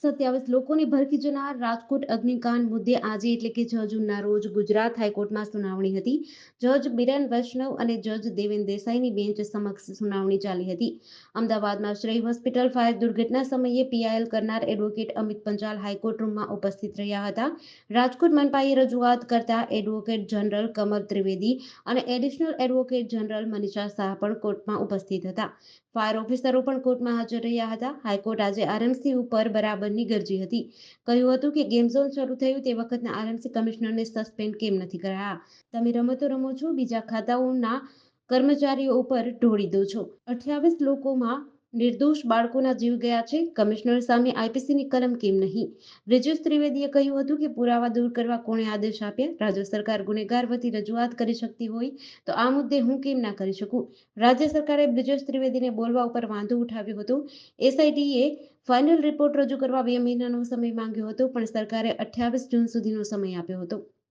27 લોકોને ભરખી જનાર રાજકોટ અગ્નિકાંડ મુદ્દે આજે એટલે કે 6 જૂનના રોજ ગુજરાત હાઈકોર્ટમાં સુનાવણી હતી. જજ બિરેન વૈષ્ણવ અને જજ દેવેન દેસાઈની બેન્ચ સમક્ષ સુનાવણી ચાલી હતી. અમદાવાદમાં શ્રેય હોસ્પિટલ ફાયર દુર્ઘટના સમયે પીઆઈએલ કરનાર એડવોકેટ અમિત પંચાલ હાઈકોર્ટ રૂમમાં ઉપસ્થિત રહ્યા હતા. રાજકોટ મનપાએ રજૂઆત કરતા એડવોકેટ જનરલ કમર ત્રિવેદી અને additional advocate general Manisha Shah પણ કોર્ટમાં ઉપસ્થિત હતા. ફાયર ઓફિસરો પણ કોર્ટમાં હાજર રહ્યા હતા. હાઈકોર્ટ આજે આરએમસી ઉપર બરાબરની ગરજી હતી. કહ્યું હતું કે ગેમ ઝોન શરૂ થયું તે વખતના આરએમસી કમિશનરને સસ્પેન્ડ કેમ નથી કરાયા? તમે રમતો રમો છો, બીજા ખાતાઓના કર્મચારીઓ ઉપર ઢોળી દો છો. 28 લોકોમાં નિર્દોષ બાળકોના જીવ ગયા છે. કમિશનર સામે આઈપીસીની કલમ કેમ નહીં? બ્રિજેશ ત્રિવેદીએ કહ્યું હતું કે પુરાવા દૂર કરવા કોણે આદેશ આપ્યા? રાજ્ય સરકાર ગુનેગાર વતી રજૂઆત કરી શકતી હોય તો આ મુદ્દે હું કેમ ના કરી શકું? રાજ્ય સરકારે બ્રિજેશ ત્રિવેદીને બોલવા ઉપર વાંધો ઉઠાવ્યો હતો. એસઆઈટીએ ફાઇનલ રિપોર્ટ રજૂ કરવા 2 મહિનાનો સમય માંગ્યો હતો, પણ સરકારે 28 જૂન સુધીનો સમય આપ્યો હતો.